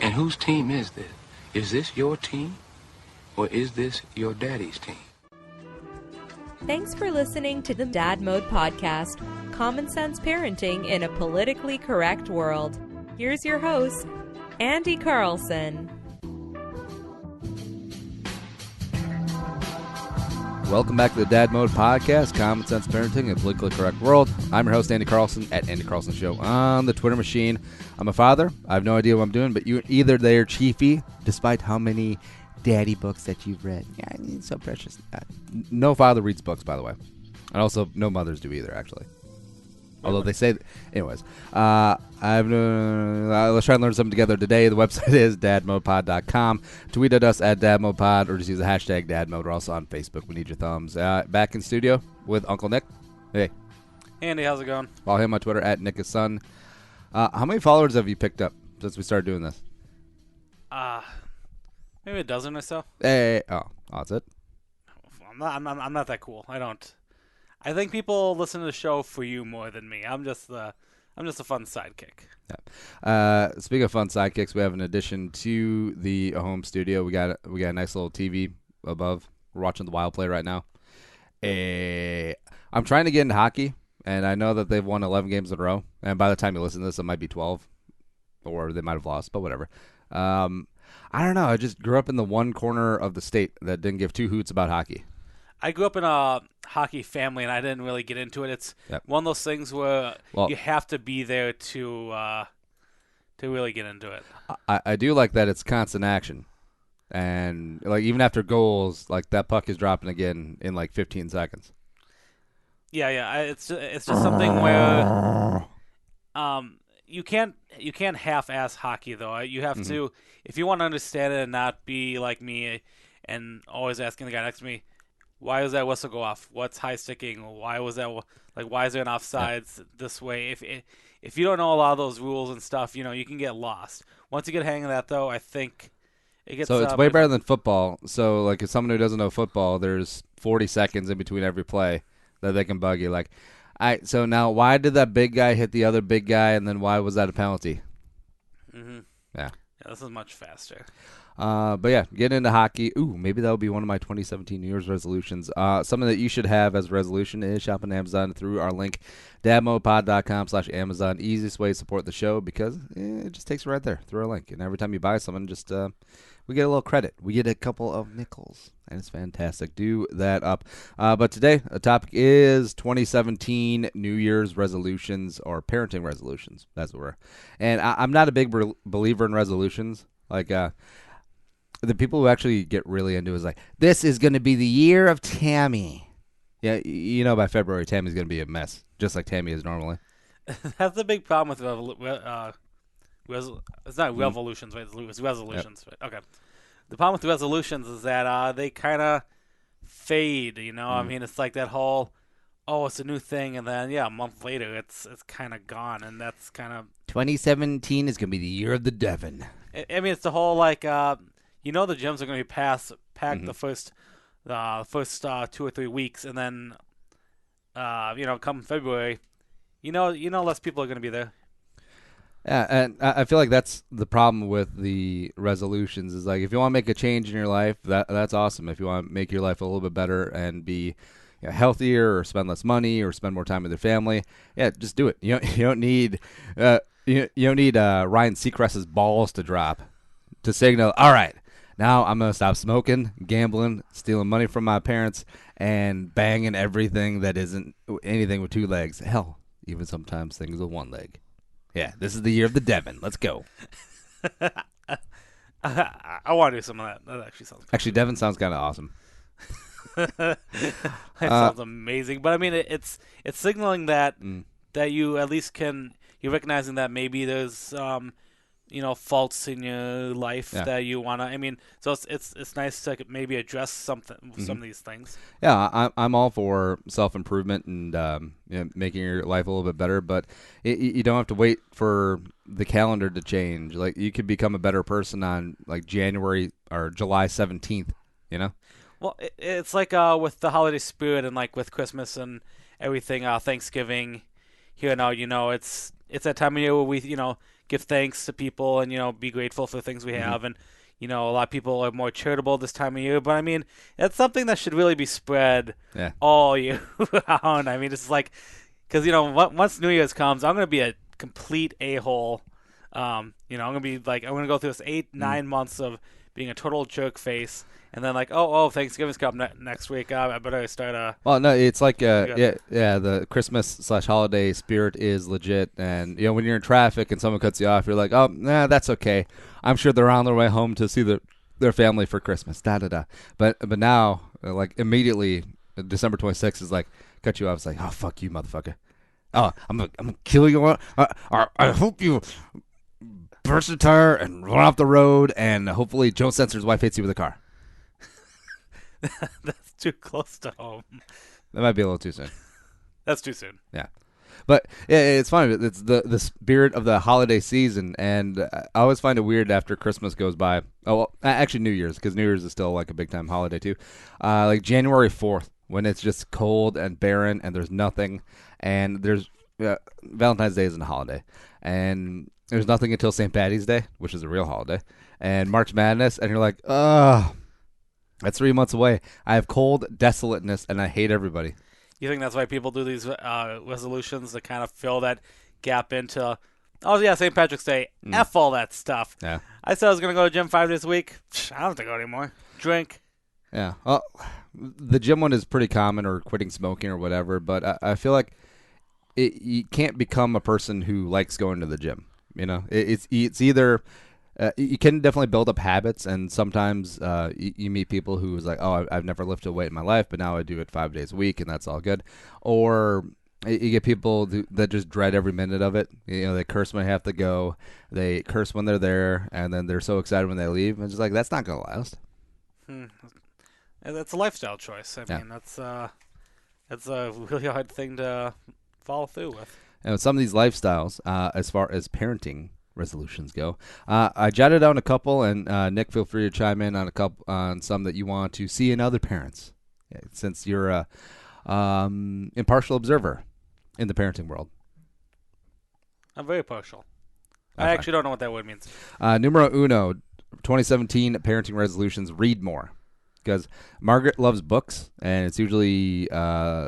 And whose team is this? Is this your team, or is this your daddy's team? Thanks for listening to the Dad Mode Podcast, common sense parenting in a politically correct world. Here's your host, Andy Carlson. Welcome back to the Dad Mode Podcast, common sense parenting in a politically correct world. I'm your host, Andy Carlson, at Andy Carlson Show on the Twitter machine. I'm a father. I have no idea what I'm doing, but either they're chiefy, despite how many daddy books that you've read. Yeah, it's so precious. No father reads books, by the way. And also, no mothers do either, actually. Although they say... Anyways, let's try and learn something together today. The website is dadmodepod.com. Tweet at us at dadmodepod, or just use the hashtag dadmode. We're also on Facebook. We need your thumbs. Back in studio with Uncle Nick. Hey. Andy, how's it going? Follow him on Twitter at NickIsSon. How many followers have you picked up since we started doing this? Maybe a dozen or so. Hey. Oh, that's it? I'm not that cool. I think people listen to the show for you more than me. I'm just a fun sidekick. Yeah. Speaking of fun sidekicks, we have an addition to the home studio. We got a nice little TV above. We're watching the Wild play right now. I'm trying to get into hockey, and I know that they've won 11 games in a row. And by the time you listen to this, it might be 12, or they might have lost, but whatever. I don't know. I just grew up in the one corner of the state that didn't give two hoots about hockey. I grew up in a hockey family, and I didn't really get into it. It's one of those things where you have to be there to really get into it. I do like that it's constant action, and like even after goals, like that puck is dropping again in like 15 seconds. Yeah. It's just something where you can't half-ass hockey though. You have to, if you want to understand it and not be like me and always asking the guy next to me, why does that whistle go off? What's high sticking? Why was that why is there an offsides this way? If you don't know a lot of those rules and stuff, you can get lost. Once you get a hang of that though, I think it gets so it's way better than football. So like if someone who doesn't know football, there's 40 seconds in between every play that they can bug you. Like, so now why did that big guy hit the other big guy, and then why was that a penalty? Mm-hmm. Yeah, this is much faster. But yeah, get into hockey. Ooh, maybe that will be one of my 2017 New Year's resolutions. Something that you should have as a resolution is shop on Amazon through our link, dadmodepod.com/Amazon. Easiest way to support the show because it just takes you right there through our link. And every time you buy something, just we get a little credit. We get a couple of nickels, and it's fantastic. Do that up. But today, the topic is 2017 New Year's resolutions or parenting resolutions. That's what we're. And I'm not a big believer in resolutions. Like, the people who actually get really into it is like, this is going to be the year of Tammy. Yeah, by February, Tammy's going to be a mess, just like Tammy is normally. That's the big problem with it's not revolutions, right? It's resolutions. Yep. Right? Okay. The problem with the resolutions is that they kind of fade, I mean, it's like that whole, it's a new thing, and then, a month later, it's kind of gone, and that's kind of... 2017 is going to be the year of the Devon. I mean, it's the whole, like... the gyms are going to be packed the first 2 or 3 weeks, and then, come February, less people are going to be there. Yeah, and I feel like that's the problem with the resolutions is like if you want to make a change in your life, that's awesome. If you want to make your life a little bit better and be healthier or spend less money or spend more time with your family, just do it. You don't need you don't need Ryan Seacrest's balls to drop to signal, all right, now I'm going to stop smoking, gambling, stealing money from my parents, and banging everything that isn't anything with 2 legs. Hell, even sometimes things with 1 leg. Yeah, this is the year of the Devon. Let's go. I want to do some of that. That actually sounds cool. Actually, Devon sounds kind of awesome. That sounds amazing. But, I mean, it's signaling that you at least you're recognizing that maybe there's faults in your life that you want to. I mean, so it's nice to maybe address some of these things. Yeah, I'm all for self-improvement and making your life a little bit better, but you don't have to wait for the calendar to change. Like you could become a better person on like January or July 17th. Well, it's like with the holiday spirit and like with Christmas and everything, Thanksgiving. Here now, it's that time of year where we give thanks to people and be grateful for the things we have. And a lot of people are more charitable this time of year. But I mean, it's something that should really be spread all year round. I mean, it's like because once New Year's comes, I'm gonna be a complete a-hole. I'm gonna be like I'm gonna go through this 8-9 months of being a total jerk face. And then Thanksgiving's coming next week. I better start Well, no, it's like the Christmas/holiday spirit is legit. And when you're in traffic and someone cuts you off, you're like, oh, nah, that's okay. I'm sure they're on their way home to see their family for Christmas. Da da da. But now, like immediately, December 26th is like cut you off. It's like, oh fuck you, motherfucker. Oh, I'm gonna kill you. I hope you burst a tire and run off the road, and hopefully Joe Sensor's wife hits you with a car. That's too close to home. That might be a little too soon. That's too soon. Yeah. But it's funny. It's the spirit of the holiday season, and I always find it weird after Christmas goes by. Oh, well, actually New Year's, because New Year's is still like a big time holiday too. Like January 4th, when it's just cold and barren and there's nothing, and there's Valentine's Day isn't a holiday, and there's nothing until St. Paddy's Day, which is a real holiday, and March Madness, and you're like, ugh. That's 3 months away. I have cold desolateness, and I hate everybody. You think that's why people do these resolutions to kind of fill that gap into, oh, yeah, St. Patrick's Day. F all that stuff. Yeah. I said I was going to go to the gym 5 days a week. I don't have to go anymore. Drink. Yeah. Well, the gym one is pretty common, or quitting smoking or whatever, but I feel like you can't become a person who likes going to the gym. It's either... you can definitely build up habits, and sometimes you meet people who is like, oh, I've never lifted a weight in my life, but now I do it 5 days a week, and that's all good. Or you get people that just dread every minute of it. They curse when they have to go. They curse when they're there, and then they're so excited when they leave. And it's just like, that's not going to last. That's a lifestyle choice. I mean, that's a really hard thing to follow through with. And with some of these lifestyles, as far as parenting resolutions go, I jotted down a couple, and Nick, feel free to chime in on some that you want to see in other parents, since you're a impartial observer in the parenting world. I'm very partial. I actually don't know what that word means. Numero uno, 2017 parenting resolutions: read more. Because Margaret loves books, and it's usually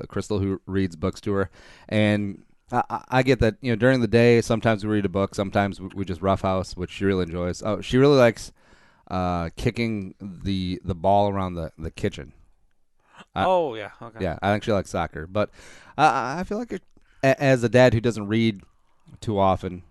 Crystal who reads books to her, and I get that, during the day, sometimes we read a book, sometimes we just roughhouse, which she really enjoys. Oh, she really likes kicking the ball around the kitchen. Oh, yeah. Okay. Yeah, I think she likes soccer. But I feel like as a dad who doesn't read too often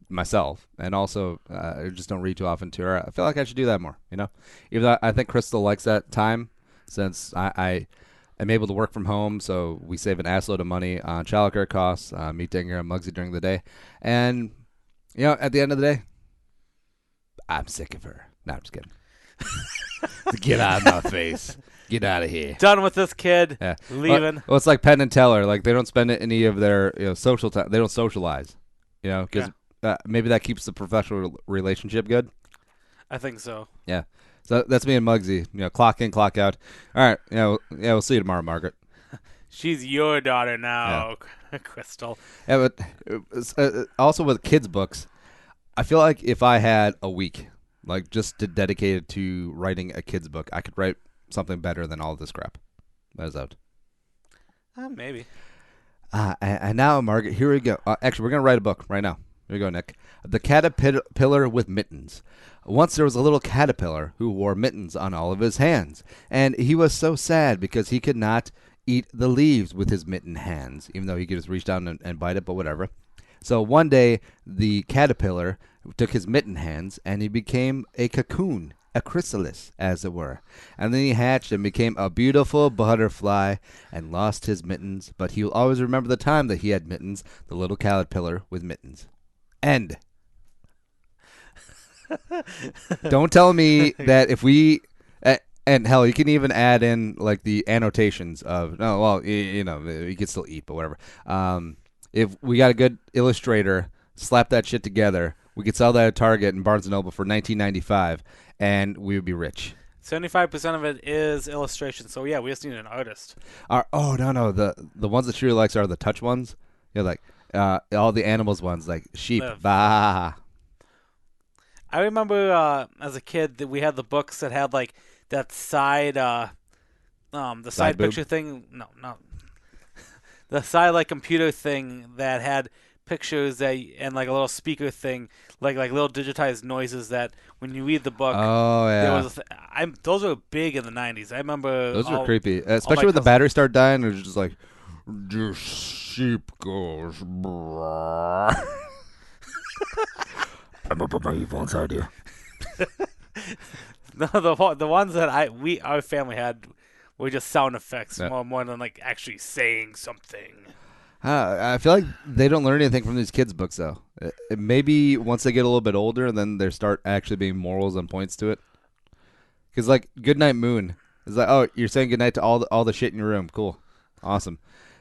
myself, and also I just don't read too often to her, I feel like I should do that more, Even though I think Crystal likes that time, since I'm able to work from home, so we save an assload of money on childcare costs, me taking care of Muggsy during the day. And, at the end of the day, I'm sick of her. No, I'm just kidding. Get out of my face. Get out of here. Done with this kid. Yeah. Leaving. Well, it's like Penn and Teller. Like, they don't spend any of their social time. They don't socialize, because maybe that keeps the professional relationship good. I think so. Yeah. So that's me and Muggsy. Clock in, clock out. All right. We'll see you tomorrow, Margaret. She's your daughter now, Crystal. Yeah, but also with kids' books, I feel like if I had a week, like just dedicated to writing a kids' book, I could write something better than all of this crap that is out. Maybe. And now, Margaret, here we go. Actually, we're going to write a book right now. Here we go, Nick. The Caterpillar with Mittens. Once there was a little caterpillar who wore mittens on all of his hands, and he was so sad because he could not eat the leaves with his mitten hands, even though he could just reach down and bite it, but whatever. So one day, the caterpillar took his mitten hands, and he became a cocoon, a chrysalis, as it were. And then he hatched and became a beautiful butterfly and lost his mittens, but he will always remember the time that he had mittens, the little caterpillar with mittens. End. Don't tell me that if we, and hell, you can even add in like the annotations of, you can still eat, but whatever. If we got a good illustrator, slap that shit together, we could sell that at Target and Barnes & Noble for $19.95, and we would be rich. 75% of it is illustration, so yeah, we just need an artist. No, the ones that she really likes are the touch ones. Like all the animals ones, like sheep, bah. I remember as a kid that we had the books that had like that side, the side boob? picture thing. No, the side like computer thing that had pictures and like a little speaker thing, like little digitized noises that when you read the book, Oh there yeah, was. Those were big in the '90s. I remember those were all, creepy, all my especially when the cousins- battery started dying. It was just like, this sheep goes. Brrr. I'm gonna put my evil inside you. No, the ones that our family had were just sound effects Yeah. more than like actually saying something. I feel like they don't learn anything from these kids' books, though. Maybe once they get a little bit older, and then there start actually being morals and points to it. Because like Goodnight Moon is like, oh, you're saying goodnight to all the shit in your room. Cool, awesome.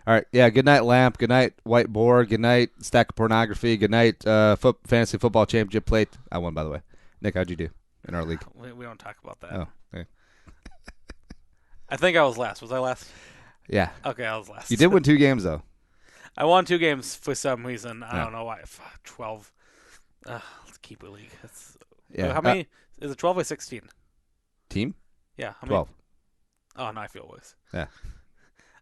All right, yeah. Goodnight lamp. Goodnight white board. Goodnight stack of pornography. Goodnight fantasy football championship plate. I won, by the way. Nick, how'd you do in our league? We don't talk about that. Oh, okay. I think I was last. Was I last? Yeah. Okay, I was last. You did win 2 games though. I won 2 games for some reason. I Yeah. don't know why. 12. Let's keep it league. Yeah. How many? Is it 12 or 16? Team? Yeah. How 12. Many? Oh, no, I feel worse. Yeah.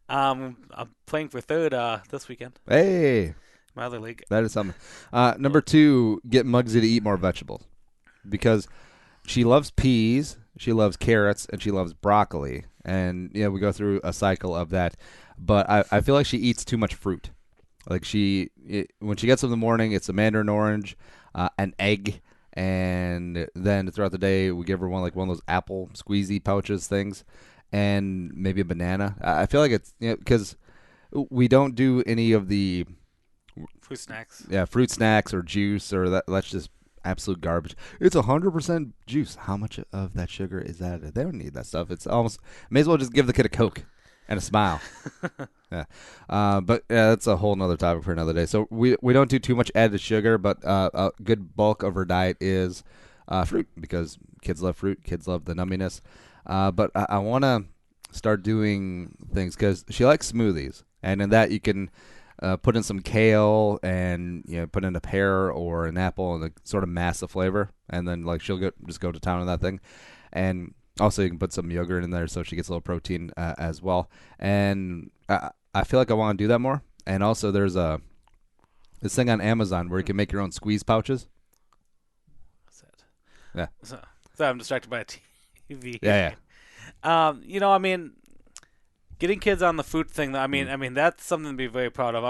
I'm playing for third this weekend. Hey, My other league. that is something. Number 2, get Muggsy to eat more vegetables because she loves peas, she loves carrots, and she loves broccoli. And we go through a cycle of that. But I feel like she eats too much fruit. Like when she gets up in the morning, it's a mandarin orange, an egg, and then throughout the day we give her one of those apple squeezy pouches things, and maybe a banana. I feel like it's because we don't do any of the Fruit snacks. fruit snacks or juice or that's just absolute garbage. It's 100% juice. How much of that sugar is that? They don't need that stuff. It's almost may as well just give the kid a Coke and a smile. Yeah. But that's a whole nother topic for another day. So we don't do too much added sugar, but a good bulk of her diet is fruit because kids love fruit. Kids love the numminess. But I want to start doing things because she likes smoothies. And in that you can put in some kale and put in a pear or an apple and sort of mask the flavor. And then she'll just go to town on that thing. And also, you can put some yogurt in there so she gets a little protein as well. And I feel like I want to do that more. And also, there's this thing on Amazon where you can make your own squeeze pouches. What's that? Yeah. So I'm distracted by a TV. Yeah. I mean, getting kids on the food thing. I mean, that's something to be very proud of.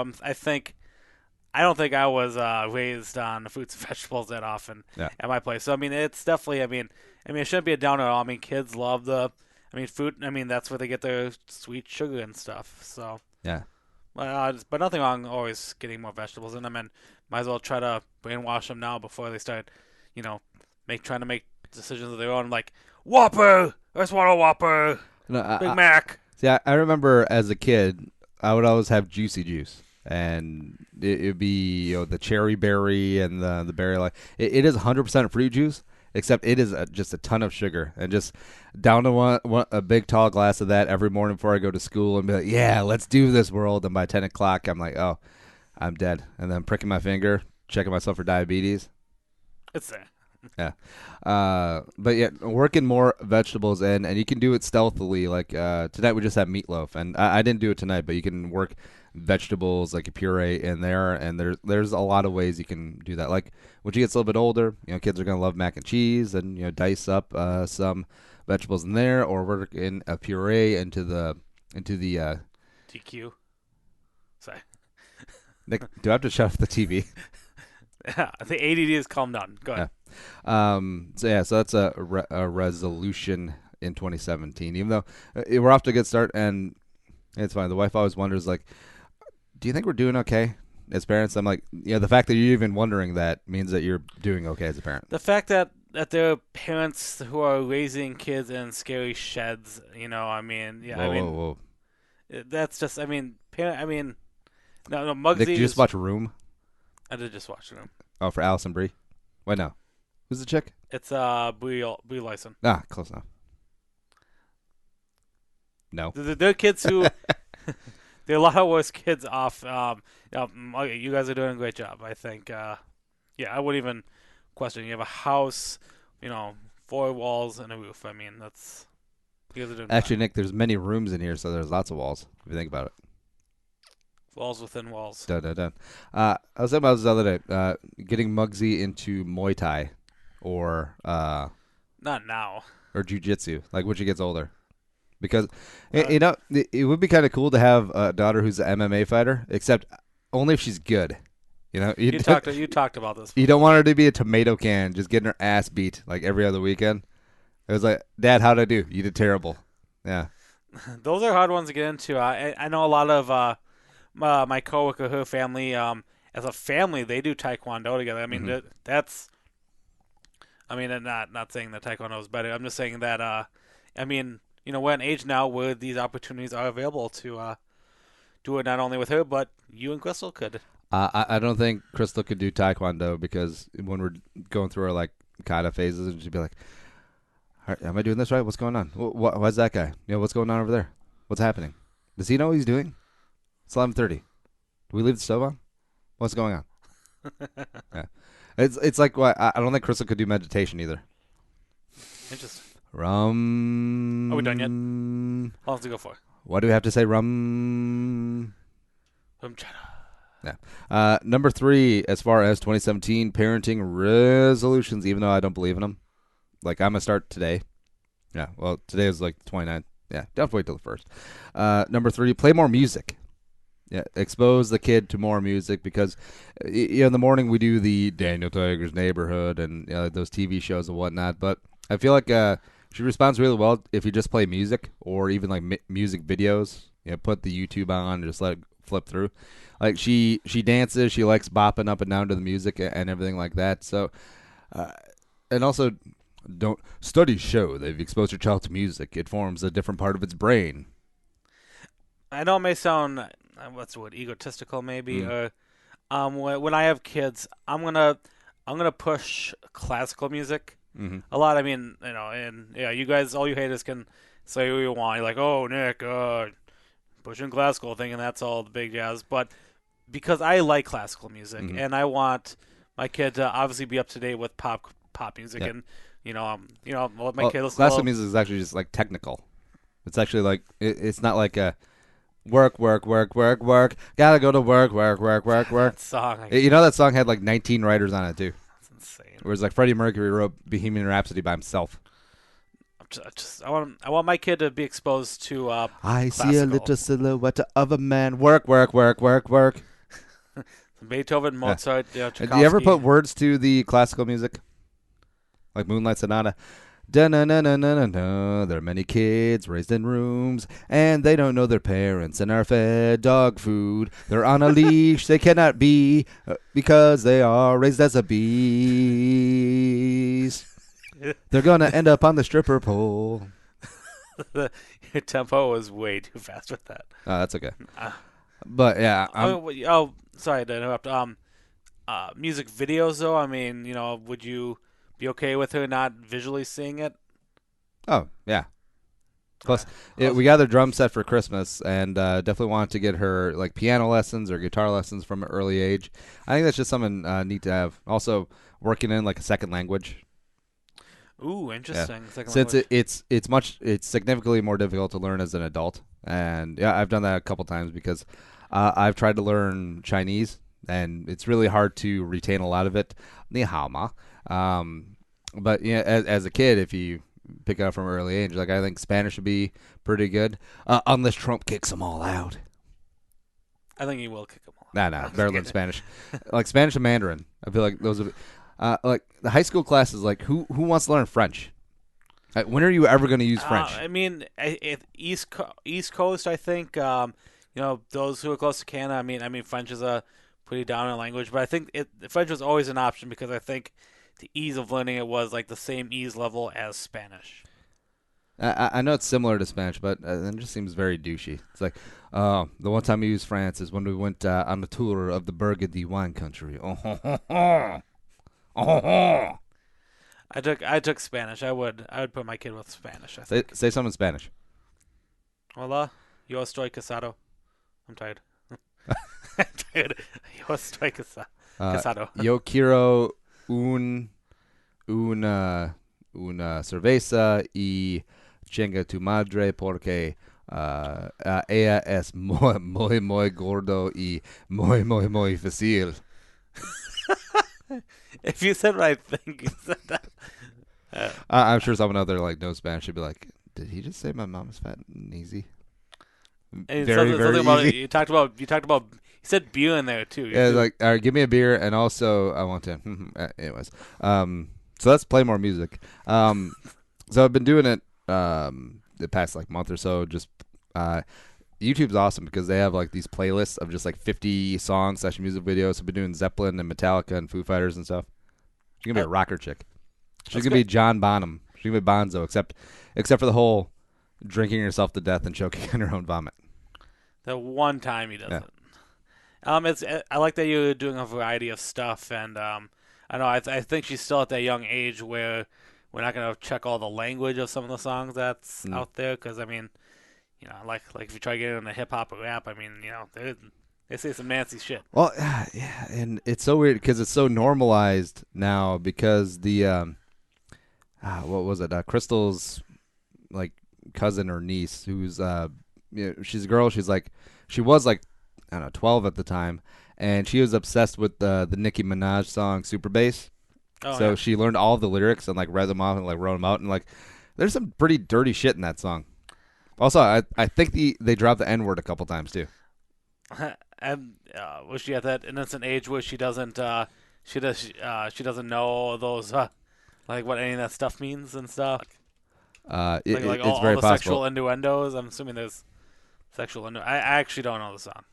I don't think I was raised on fruits and vegetables that often at my place. So I mean, it's definitely. I mean, it shouldn't be a downer at all. I mean, kids love fruit. I mean, that's where they get their sweet sugar and stuff. So Yeah. But nothing wrong always getting more vegetables in them, and might as well try to brainwash them now before they start, trying to make decisions of their own. Like Whopper, I just want a Whopper, No, Big Mac. See, I remember as a kid, I would always have juicy juice, and it'd be the cherry berry and the berry. It is 100% fruit juice, except it is just a ton of sugar, and just down to a big tall glass of that every morning before I go to school, and be like, yeah, let's do this, world. And by 10 o'clock, I'm like, oh, I'm dead, and then pricking my finger, checking myself for diabetes. It's there. Yeah. But yeah, working more vegetables in, and you can do it stealthily. Like tonight we just had meatloaf, and I didn't do it tonight, but you can work vegetables like a puree in there, and there's a lot of ways you can do that. Like when she gets a little bit older, kids are gonna love mac and cheese, and dice up some vegetables in there, or work in a puree into the TQ. Sorry. Nick, do I have to shut off the TV? Yeah, the ADD is calmed down. Go ahead. So that's a resolution in 2017. Even though we're off to a good start, and it's fine. The wife always wonders, like, do you think we're doing okay as parents? I'm like, the fact that you're even wondering that means that you're doing okay as a parent. The fact that there are parents who are raising kids in scary sheds, Whoa. That's just, no, Muggsy. Nick, did you just watch Room? I did just watch Room. Oh, for Allison Brie? Wait, no. Who's the chick? It's Brie Larson. Ah, close enough. No. There are kids who there are a lot of worse kids off. You guys are doing a great job. I think. I wouldn't even question. You have a house, 4 walls and a roof. I mean, that's you guys are doing Actually, fine. Nick, there's many rooms in here, so there's lots of walls. If you think about it. Walls within walls. Dun, dun, dun. I was thinking about this the other day. Getting Muggsy into Muay Thai, or Not now. jiu-jitsu, like when she gets older. Because, Right. it would be kind of cool to have a daughter who's an MMA fighter, except only if she's good. You talked about this. You don't want her to be a tomato can, just getting her ass beat like every other weekend. It was like, Dad, how'd I do? You did terrible. Yeah. Those are hard ones to get into. I know a lot of my coworker, her family, as a family, they do Taekwondo together. I mean, Mhm. that's. I mean, and not saying that Taekwondo is better. I'm just saying that. I mean, we're at an age now where these opportunities are available to do it not only with her, but you and Crystal could. I don't think Crystal could do Taekwondo because when we're going through our like kata phases, she'd be like, "All right, am I doing this right? What's going on? Why's that guy? What's going on over there? What's happening? Does he know what he's doing? It's 11:30. Do we leave the stove on? What's going on?" Yeah. It's like I don't think Crystal could do meditation either. Interesting. Rum. Are we done yet? How long does it go for? What do we have to say? Rum. China. Yeah. Number 3, as far as 2017 parenting resolutions, even though I don't believe in them. Like, I'm going to start today. Yeah, well, today is like the 29th. Yeah, don't have to wait till the 1st. Number 3, play more music. Yeah, expose the kid to more music because, in the morning we do the Daniel Tiger's Neighborhood and those TV shows and whatnot. But I feel like she responds really well if you just play music or even like music videos. Put the YouTube on and just let it flip through. Like she dances, she likes bopping up and down to the music and everything like that. So, and also, studies show that if you expose your child to music, it forms a different part of its brain. I know it may sound egotistical maybe. When I have kids, I'm gonna push classical music a lot. I mean, and yeah, you guys, all you haters can say what you want. You're like, oh, Nick, pushing classical, thinking that's all the big jazz. But because I like classical music and I want my kid to obviously be up to date with pop music, and let my kid listen. Classical music is actually just like technical. It's actually like it's not like a work. Gotta go to work. That song. That song had like 19 writers on it too. That's insane. Whereas like Freddie Mercury wrote Bohemian Rhapsody by himself. I want my kid to be exposed to I classical. see a little silhouette of a man. Work. Beethoven, Mozart, Tchaikovsky. Do you ever put words to the classical music? Like Moonlight Sonata. Da-na-na-na-na-na. There are many kids raised in rooms, and they don't know their parents and are fed dog food. They're on a leash. They cannot be because they are raised as a beast. They're going to end up on the stripper pole. Your tempo was way too fast with that. Oh, that's okay. But, yeah. Sorry to interrupt. Music videos, though, I mean, would you be okay with her not visually seeing it? Oh, yeah. Plus, we got the drum set for Christmas, and definitely wanted to get her like piano lessons or guitar lessons from an early age. I think that's just something neat to have. Also, working in like a second language. Ooh, interesting. Yeah. Second Since language. it's significantly more difficult to learn as an adult, and yeah, I've done that a couple times because I've tried to learn Chinese, and it's really hard to retain a lot of it. Ni hao ma. But yeah, as a kid, if you pick it up from an early age, like I think Spanish would be pretty good, unless Trump kicks them all out. I think he will kick them all. Nah, better than Spanish. Like Spanish and Mandarin, I feel like those are like the high school classes. Like who wants to learn French? When are you ever going to use French? I mean, East Coast, I think. Those who are close to Canada. I mean, French is a pretty dominant language, but I think French was always an option because I think the ease of learning it was like the same ease level as Spanish. I know it's similar to Spanish, but it just seems very douchey. It's like, the one time we used France is when we went on the tour of the Burgundy wine country. I took Spanish. I would put my kid with Spanish. I think. Say something in Spanish. Hola, yo estoy casado. I'm tired. I'm tired. Yo estoy casado. Yo quiero un una cerveza y chinga tu madre porque ella es muy gordo y muy fácil. If you said what I think you said that. I'm sure someone out there like knows Spanish should be like, did he just say my mom is fat and easy? And Very, very about easy. you talked about you said beer in there too. Yeah, like, all right, give me a beer, and also I want to. Anyways, so let's play more music. So I've been doing it the past like month or so. Just YouTube's awesome because they have like these playlists of just like 50 songs / music videos. I've been doing Zeppelin and Metallica and Foo Fighters and stuff. She's gonna be a rocker chick. She's gonna be John Bonham. She's gonna be Bonzo, except for the whole drinking yourself to death and choking on her own vomit. The one time he does it. I like that you're doing a variety of stuff, and I know I think she's still at that young age where we're not gonna check all the language of some of the songs that's out there, because I mean, you know, like if you try to get into hip hop or rap, I mean, you know, they say some nasty shit. Well, yeah, and it's so weird because it's so normalized now because the what was it? Crystal's like cousin or niece, who's she's a girl. She was like I don't know 12 at the time, and she was obsessed with the Nicki Minaj song Super Bass. Oh, So yeah. she learned all the lyrics and like read them off and like wrote them out, and like there's some pretty dirty shit in that song. Also, I think they dropped the N-word a couple times too. And was she at that innocent age where she doesn't she doesn't know those like what any of that stuff means and stuff? Like It's very all the possible. sexual innuendos. I'm assuming there's sexual innuendo. I actually don't know the song.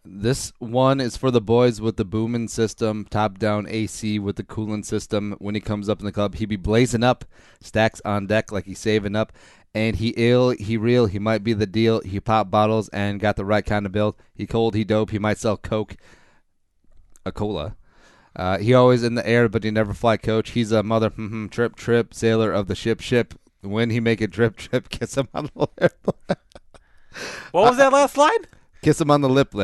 This one is for the boys with the booming system, top-down AC with the cooling system. When he comes up in the club, he be blazing up, stacks on deck like he's saving up. And he ill, he real, he might be the deal. He pop bottles and got the right kind of build. He cold, he dope, he might sell coke, a cola. He always in the air, but he never fly coach. He's a mother trip sailor of the ship. When he make it drip, kiss him on the lip. What was that last line? Kiss him on the lip.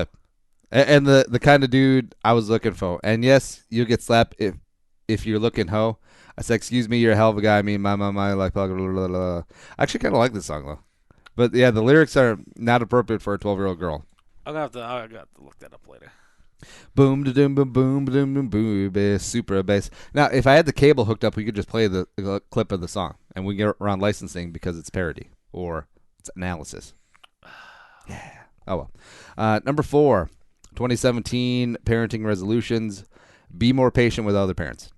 And the kind of dude I was looking for. And yes, you'll get slapped if you're looking hoe. I said, excuse me, you're a hell of a guy. I mean, my, like, blah, blah, blah, blah. I actually kind of like this song, though. But, yeah, the lyrics are not appropriate for a 12-year-old girl. I'm gonna have to look that up later. Boom, da boom, boom, boom, boom, boom, boom, bass, super bass. Now, if I had the cable hooked up, we could just play the clip of the song. And we get around licensing because it's parody or it's analysis. Yeah. Oh, well. Number 4, 2017 parenting resolutions. Be more patient with other parents.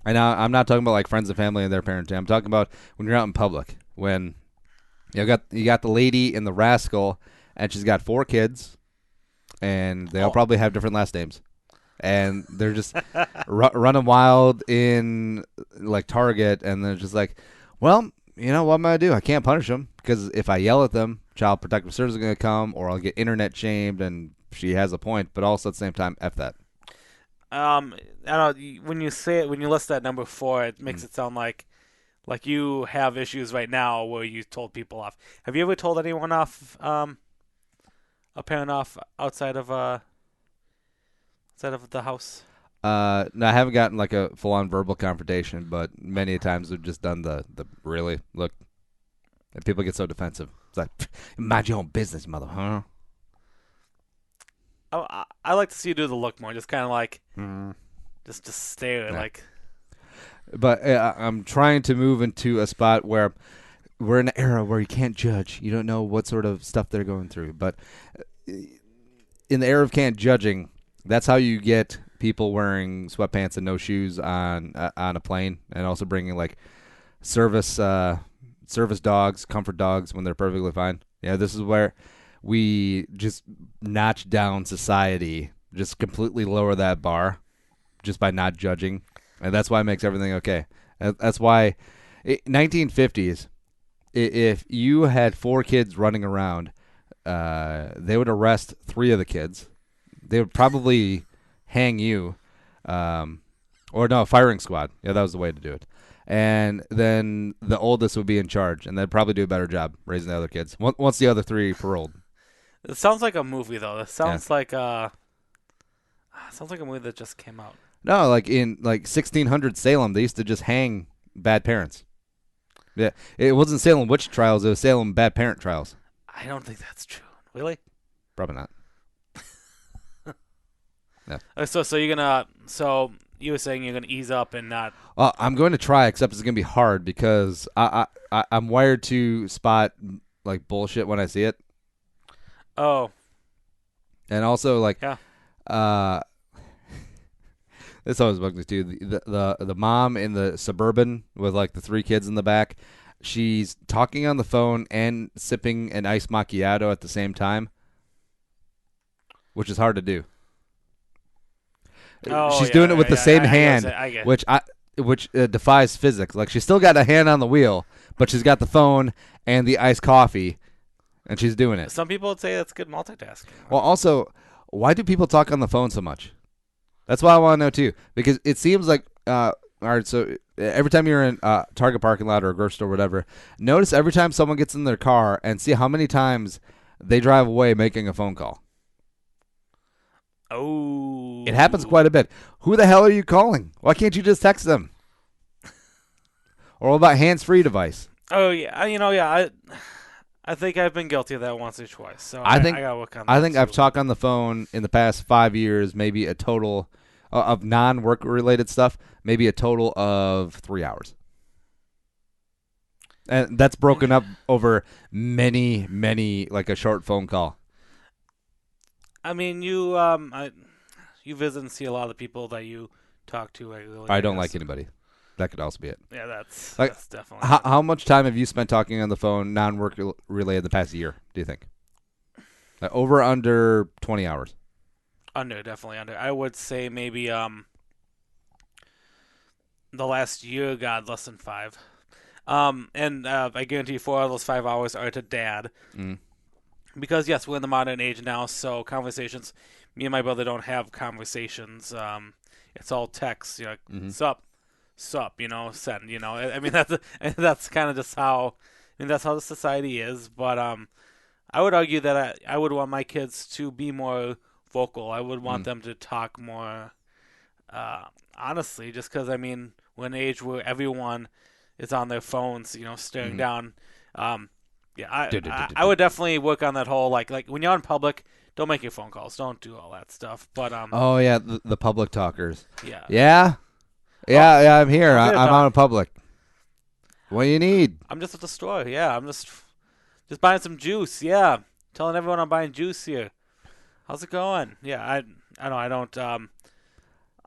And now I'm not talking about like friends and family and their parenting. I'm talking about when you're out in public. When you got the lady in the rascal, and she's got 4 kids, and they all probably have different last names, and they're just running wild in like Target, and they're just like, well, you know what am I gonna do? I can't punish them because if I yell at them, Child Protective Services is gonna come, or I'll get internet shamed. And she has a point, but also at the same time, F that. I don't know, when you say it, when you list that number 4, it makes it sound like you have issues right now where you told people off. Have you ever told anyone off, a parent off outside of the house? No, I haven't gotten like a full-on verbal confrontation, but many times we've just done the really look, and people get so defensive. It's like, mind your own business, mother, huh? I like to see you do the look more, just kind of like, just stare, Yeah. like. But I'm trying to move into a spot where we're in an era where you can't judge. You don't know what sort of stuff they're going through. But in the era of can't judging, that's how you get people wearing sweatpants and no shoes on a plane, and also bringing like service dogs, comfort dogs when they're perfectly fine. Yeah, this is where we just notch down society, just completely lower that bar just by not judging. And that's why it makes everything okay. That's why 1950s, if you had 4 kids running around, they would arrest 3 of the kids. They would probably hang you, or no, firing squad. Yeah, that was the way to do it. And then the oldest would be in charge, and they'd probably do a better job raising the other kids once the other 3 paroled. It sounds like a movie, though. It sounds like sounds like a movie that just came out. No, like in 1600 Salem, they used to just hang bad parents. Yeah, it wasn't Salem witch trials; it was Salem bad parent trials. I don't think that's true. Really? Probably not. So you're gonna. So you were saying you're gonna ease up and not. I'm going to try, except it's going to be hard because I'm wired to spot like bullshit when I see it. Oh. And also like Yeah. this always bugs me too. The mom in the Suburban with like the 3 kids in the back, she's talking on the phone and sipping an iced macchiato at the same time, which is hard to do. Oh, she's doing it with the same hand, I get which defies physics. Like she's still got a hand on the wheel, but she's got the phone and the iced coffee, and she's doing it. Some people would say that's good multitasking. Well, also, why do people talk on the phone so much? That's what I want to know too, because it seems like all right. So every time you're in a Target parking lot or a grocery store, or whatever, notice every time someone gets in their car and see how many times they drive away making a phone call. Oh. It happens quite a bit. Who the hell are you calling? Why can't you just text them? Or what about hands-free device? Oh yeah, I think I've been guilty of that once or twice. So I think I gotta work on that. I think too. I've talked on the phone in the past 5 years, maybe a total of non-work related stuff, maybe a total of 3 hours. And that's broken up over many, like a short phone call. I mean, you visit and see a lot of the people that you talk to regularly. I don't like anybody. That could also be it. Yeah, that's definitely. How much time have you spent talking on the phone, non-work related, the past year, do you think? Over or under 20 hours? Definitely under. I would say maybe the last year, God, less than 5. And I guarantee you 4 of those 5 hours are to Dad. Mm. Because, yes, we're in the modern age now, so conversations, me and my brother don't have conversations. It's all text, sup, send, I mean, that's kind of just how, that's how the society is. But I would argue that I would want my kids to be more vocal. I would want them to talk more honestly, just because, I mean, we're in an age where everyone is on their phones, staring down. Yeah, I would definitely work on that whole like when you're in public, don't make your phone calls, don't do all that stuff. But oh yeah, the public talkers. Yeah. I'm here. I'm out in public. What do you need? I'm just at the store. Yeah, I'm just buying some juice. Yeah, telling everyone I'm buying juice here. How's it going? Yeah, I don't.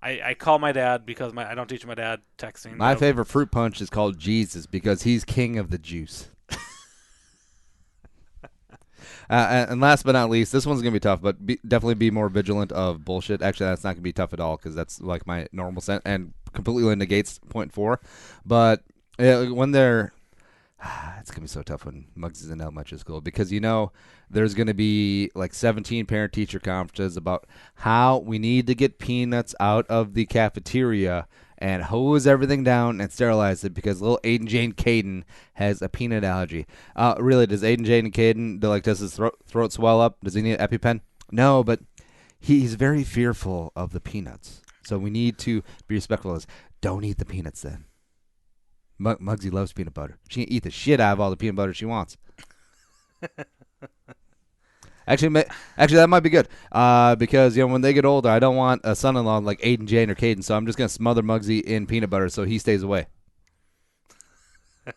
I call my dad because I don't teach my dad texting. My favorite fruit punch is called Jesus because he's king of the juice. And last but not least, this one's going to be tough, but definitely be more vigilant of bullshit. Actually, that's not going to be tough at all because that's like my normal sense and completely negates point 4. But when they're it's going to be so tough when Muggs is in elementary school because, there's going to be like 17 parent-teacher conferences about how we need to get peanuts out of the cafeteria and hose everything down and sterilize it because little Aiden Jane Caden has a peanut allergy. Really, does Aiden Jane Caden, does his throat swell up? Does he need an EpiPen? No, but he's very fearful of the peanuts. So we need to be respectful of this. Don't eat the peanuts then. Muggsy loves peanut butter. She can eat the shit out of all the peanut butter she wants. Actually, that might be good because when they get older, I don't want a son-in-law like Aiden, Jane, or Caden, so I'm just gonna smother Muggsy in peanut butter so he stays away.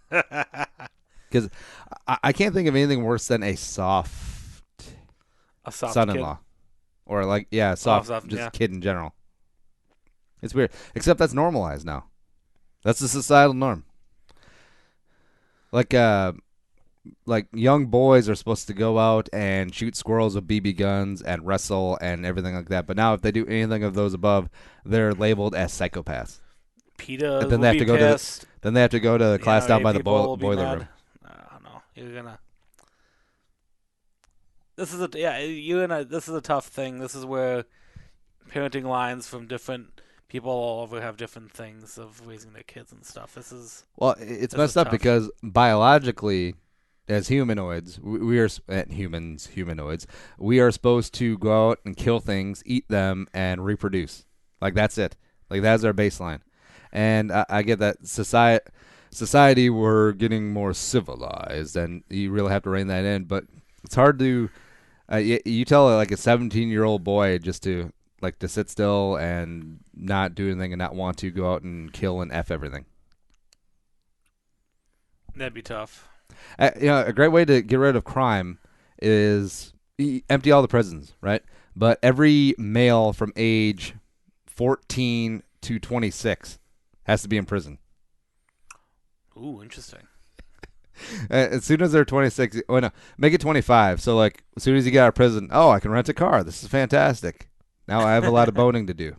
Because I can't think of anything worse than a soft son-in-law, kid. or soft kid in general. It's weird, except that's normalized now. That's the societal norm. Like young boys are supposed to go out and shoot squirrels with BB guns and wrestle and everything like that. But now if they do anything of those above, they're labeled as psychopaths. PETA and then they have to go pissed. Then they have to go to the class down by the boiler room. I don't know. You're gonna. This is this is a tough thing. This is where parenting lines from different people all over have different things of raising their kids and stuff. It's messed up because biologically, as humanoids, we are humanoids. We are supposed to go out and kill things, eat them, and reproduce. Like that's it. Like, that's our baseline. And I get that society, we're getting more civilized, and you really have to rein that in. But it's hard to you tell like a 17-year-old boy just to sit still and not do anything and not want to go out and kill and F everything. That'd be tough. A great way to get rid of crime is empty all the prisons, right? But every male from age 14 to 26 has to be in prison. Ooh, interesting. As soon as they're 26, make it 25. So, as soon as you get out of prison, I can rent a car. This is fantastic. Now I have a lot of boning to do.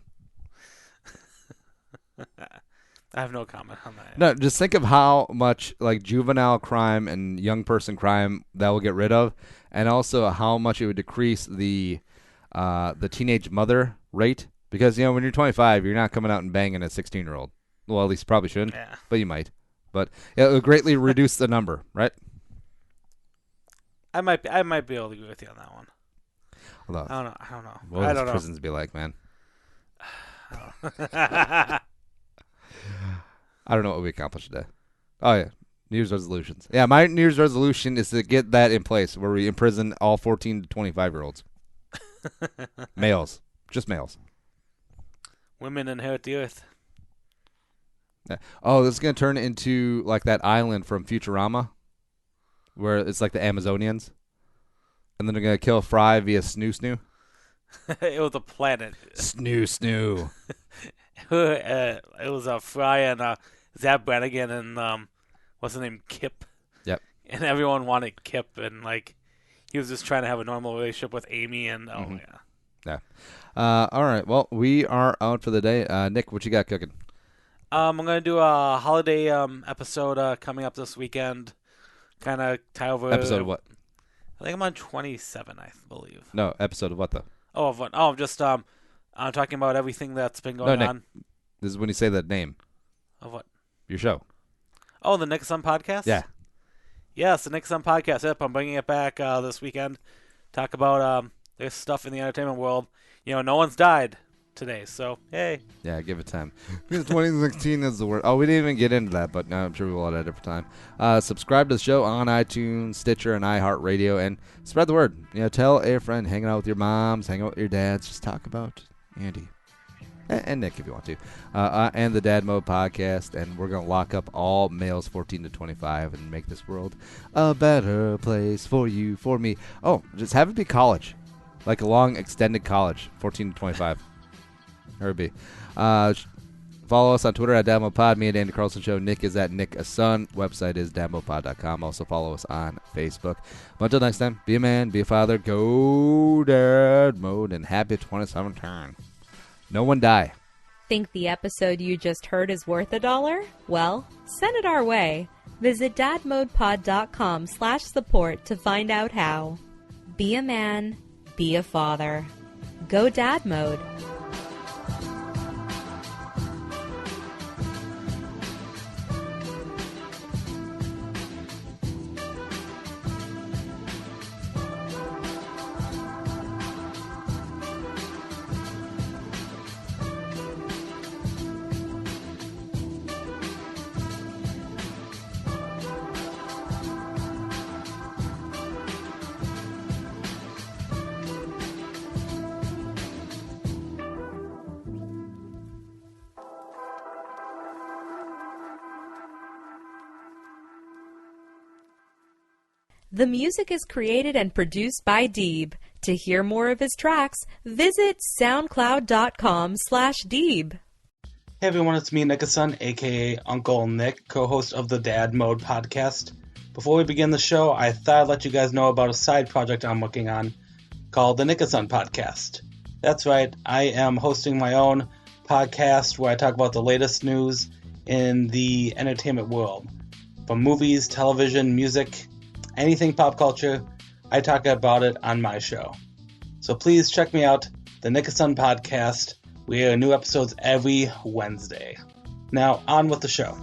I have no comment on that. No, just think of how much juvenile crime and young person crime that will get rid of, and also how much it would decrease the teenage mother rate. Because when you're 25, you're not coming out and banging a 16-year-old. Well, at least you probably shouldn't, but you might. But it will greatly reduce the number, right? I might be able to agree with you on that one. Although, I don't know. What would those prisons be like, man? I don't know what we accomplished today. Oh, yeah. New Year's resolutions. Yeah, my New Year's resolution is to get that in place where we imprison all 14 to 25-year-olds. Males. Just males. Women inherit the earth. Yeah. Oh, this is going to turn into that island from Futurama where it's like the Amazonians. And then they're going to kill Fry via Snoo. It was a planet. Snoo. It was Fry and Zap Brannigan and what's his name, Kip. Yep. And everyone wanted Kip, and he was just trying to have a normal relationship with Amy, and yeah. All right. Well, we are out for the day. Nick, what you got cooking? I'm gonna do a holiday episode coming up this weekend. Kind of tie over. Episode of what? I think I'm on 27, I believe. No, episode of what though? Oh, of what? Oh, just I'm talking about everything that's been going on. This is when you say that name. Of what? Your show. Oh, the Nick Son podcast? Yeah. Yes, the Nick Son podcast. Yep, I'm bringing it back this weekend. Talk about there's stuff in the entertainment world. No one's died today, so hey. Yeah, give it time. Because 2016 is the word. Oh, we didn't even get into that, but no, I'm sure we will at a different time. Subscribe to the show on iTunes, Stitcher, and iHeartRadio, and spread the word. Tell a friend, hang out with your moms, hang out with your dads, just talk about Andy. And Nick, if you want to. And the Dad Mode podcast, and we're going to lock up all males 14 to 25 and make this world a better place for you, for me. Oh, just have it be college. Like a long, extended college, 14 to 25. Or be. Follow us on Twitter at DadModePod. Me and Andy Carlson Show. Nick is at Nick Asun. Website is dadmodepod.com. Also follow us on Facebook. But until next time, be a man, be a father, go Dad Mode, and happy 27th. No one die. Think the episode you just heard is worth $1? Well, send it our way. Visit dadmodepod.com/support to find out how. Be a man, be a father. Go Dad Mode. The music is created and produced by Deeb. To hear more of his tracks, visit soundcloud.com/Deeb. Hey everyone, it's me, Nick Asun, aka Uncle Nick, co-host of the Dad Mode podcast. Before we begin the show, I thought I'd let you guys know about a side project I'm working on called the Nick Asun podcast. That's right, I am hosting my own podcast where I talk about the latest news in the entertainment world. From movies, television, music, anything pop culture, I talk about it on my show. So please check me out, the Nick Asun podcast. We air new episodes every Wednesday. Now, on with the show.